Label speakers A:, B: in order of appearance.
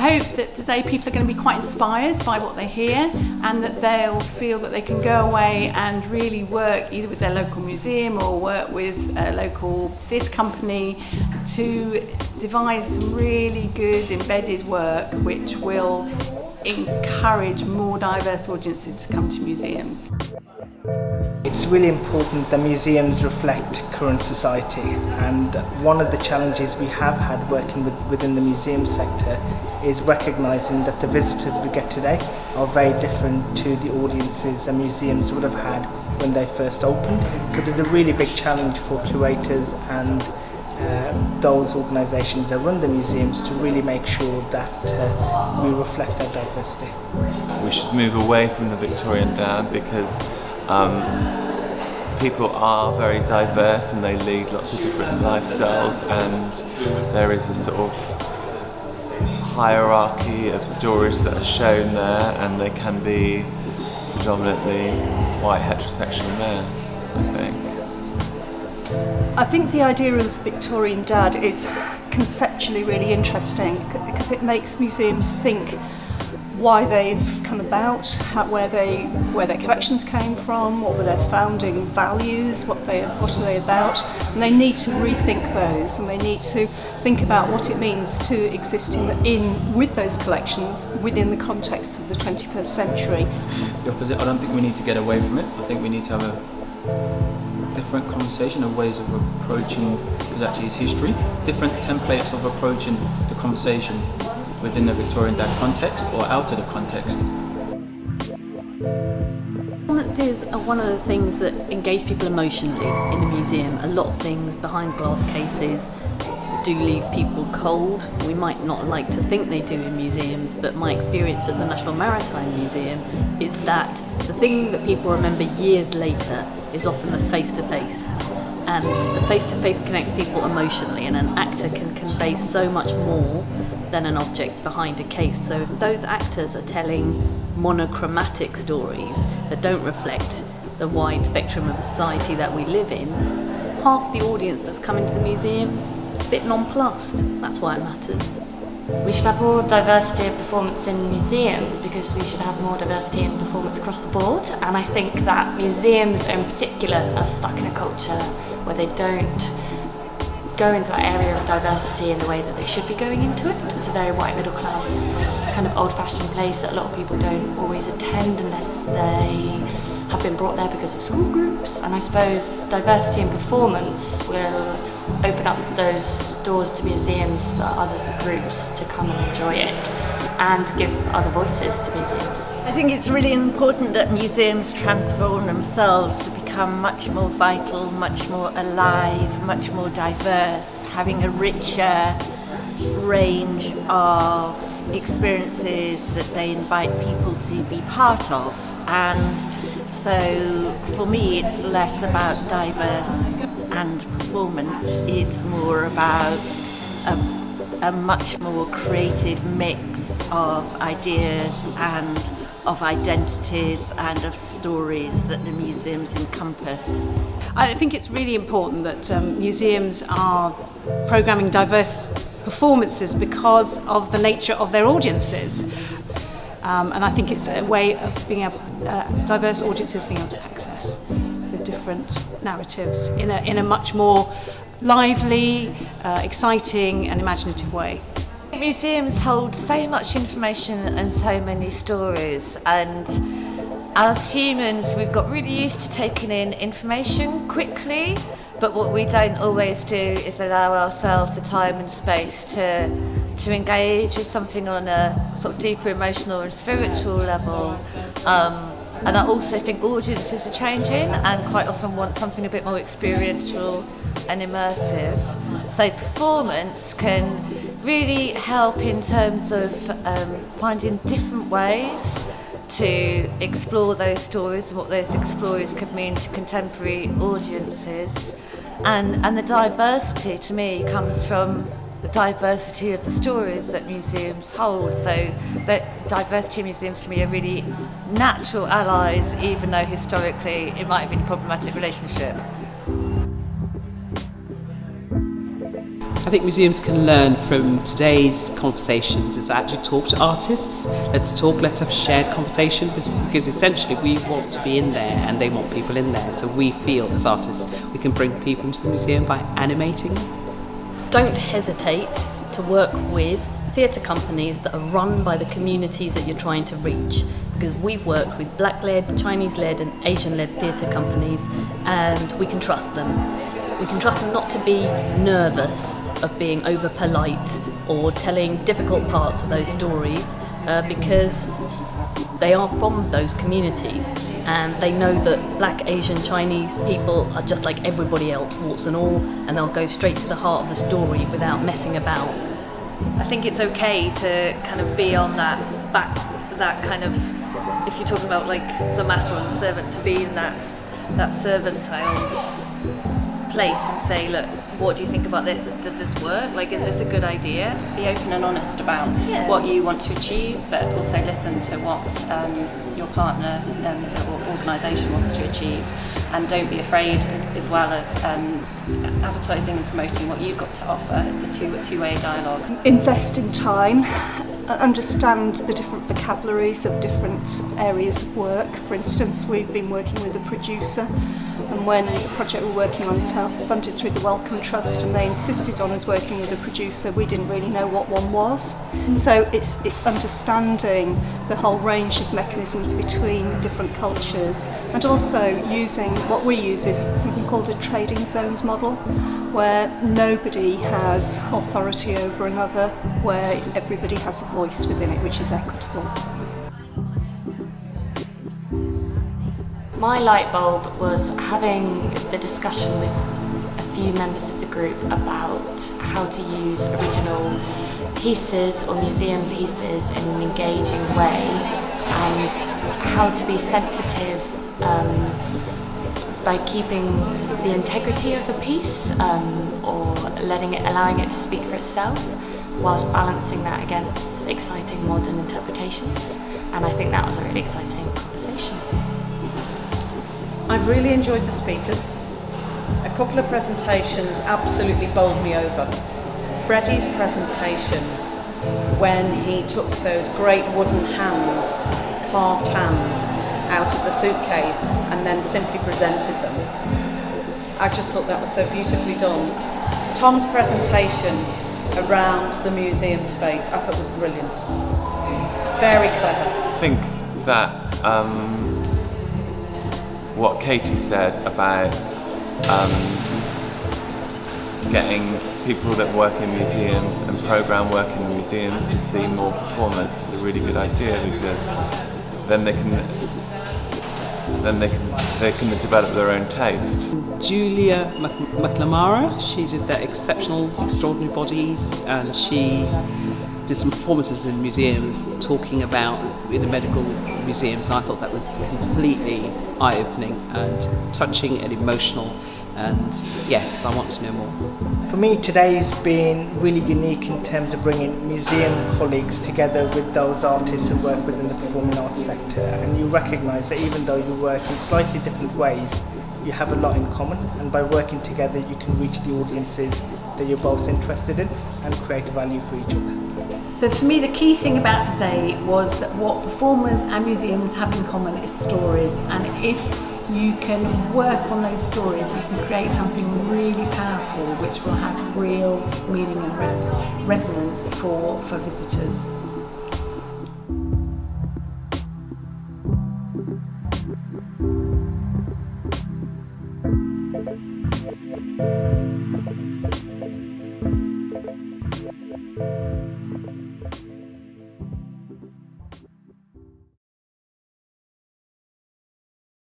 A: hope that today people are going to be quite inspired by what they hear, and that they'll feel that they can go away and really work either with their local museum or work with a local theatre company to devise some really good embedded work which will encourage more diverse audiences to come to museums.
B: It's really important that museums reflect current society, and one of the challenges we have had working within the museum sector is recognising that the visitors we get today are very different to the audiences that museums would have had when they first opened. So there's a really big challenge for curators and those organisations that run the museums to really make sure that we reflect that diversity.
C: We should move away from the Victorian dad because people are very diverse and they lead lots of different lifestyles, and there is a sort of hierarchy of stories that are shown there, and they can be predominantly white heterosexual men, I think.
D: I think the idea of Victorian dad is conceptually really interesting because it makes museums think why they've come about, where their collections came from, what were their founding values, what are they about, and they need to rethink those, and they need to think about what it means to exist with those collections within the context of the 21st century.
E: The opposite. I don't think we need to get away from it. I think we need to have a different conversation of ways of approaching, because actually it's history, different templates of approaching the conversation within the Victorian dad context or out of the context.
F: Performances are one of the things that engage people emotionally in a museum. A lot of things behind glass cases do leave people cold. We might not like to think they do in museums, but my experience at the National Maritime Museum is that the thing that people remember years later is often the face-to-face. And the face-to-face connects people emotionally, and an actor can convey so much more than an object behind a case. So if those actors are telling monochromatic stories that don't reflect the wide spectrum of the society that we live in, half the audience that's coming to the museum is a bit nonplussed. That's why it matters.
G: We should have more diversity of performance in museums because we should have more diversity in performance across the board, and I think that museums in particular are stuck in a culture where they don't go into that area of diversity in the way that they should be going into it. It's a very white middle class kind of old-fashioned place that a lot of people don't always attend unless they have been brought there because of school groups, and I suppose diversity in performance will open up those doors to museums for other groups to come and enjoy it and give other voices to museums.
H: I think it's really important that museums transform themselves to become much more vital, much more alive, much more diverse, having a richer range of experiences that they invite people to be part of. And so for me it's less about diverse and performance, it's more about a much more creative mix of ideas and of identities and of stories that the museums encompass.
D: I think it's really important that museums are programming diverse performances because of the nature of their audiences. And I think it's a way of being able, diverse audiences being able to access the different narratives in a much more lively, exciting and imaginative way.
I: Museums hold so much information and so many stories, and as humans we've got really used to taking in information quickly, but what we don't always do is allow ourselves the time and space to engage with something on a sort of deeper emotional and spiritual level. And I also think audiences are changing and quite often want something a bit more experiential and immersive. So performance can really help in terms of finding different ways to explore those stories and what those stories could mean to contemporary audiences. And the diversity to me comes from the diversity of the stories that museums hold. So the diversity of museums to me are really natural allies, even though historically it might have been a problematic relationship.
J: I think museums can learn from today's conversations is actually talk to artists. Let's have a shared conversation, because essentially we want to be in there and they want people in there. So we feel as artists we can bring people into the museum by animating.
F: Don't hesitate to work with theatre companies that are run by the communities that you're trying to reach, because we've worked with Black-led, Chinese-led and Asian-led theatre companies, and we can trust them. We can trust them not to be nervous of being over polite or telling difficult parts of those stories, because they are from those communities and they know that Black, Asian, Chinese people are just like everybody else, warts and all, and they'll go straight to the heart of the story without messing about.
K: I think it's okay to kind of be on that kind of, if you're talking about like the master and the servant, to be in that servantile place and say, look, what do you think about this? Does this work? Like, is this a good idea?
L: Be open and honest about what you want to achieve, but also listen to what your partner or organisation wants to achieve, and don't be afraid as well of advertising and promoting what you've got to offer. It's a two-way dialogue.
D: Invest in time, understand the different vocabularies of different areas of work. For instance, we've been working with a producer, and when the project we're working on is funded through the Wellcome Trust and they insisted on us working with a producer, we didn't really know what one was. So it's understanding the whole range of mechanisms between different cultures, and also using what we use is something called a trading zones model, where nobody has authority over another, where everybody has a voice within it, which is equitable.
G: My light bulb was having the discussion with a few members of the group about how to use original pieces or museum pieces in an engaging way, and how to be sensitive by keeping the integrity of a piece, or allowing it to speak for itself, whilst balancing that against exciting modern interpretations. And I think that was a really exciting conversation.
M: I've really enjoyed the speakers. A couple of presentations absolutely bowled me over. Freddie's presentation, when he took those great wooden hands, carved hands, out of the suitcase and then simply presented them. I just thought that was so beautifully done. Tom's presentation around the museum space, I thought was brilliant. Very clever.
C: I think that what Katie said about getting people that work in museums and program work in museums to see more performance is a really good idea, because then they can develop their own taste.
J: Julia McNamara, she did that exceptional Extraordinary Bodies, and she did some performances in museums talking about in the medical museums, and I thought that was completely eye-opening and touching and emotional, and yes, I want to know more.
B: For me, today's been really unique in terms of bringing museum colleagues together with those artists who work within the performing arts sector, and you recognise that even though you work in slightly different ways, you have a lot in common, and by working together you can reach the audiences that you're both interested in and create value for each other.
A: But for me, the key thing about today was that what performers and museums have in common is stories, and if you can work on those stories, you can create something really powerful which will have real meaning and resonance for visitors.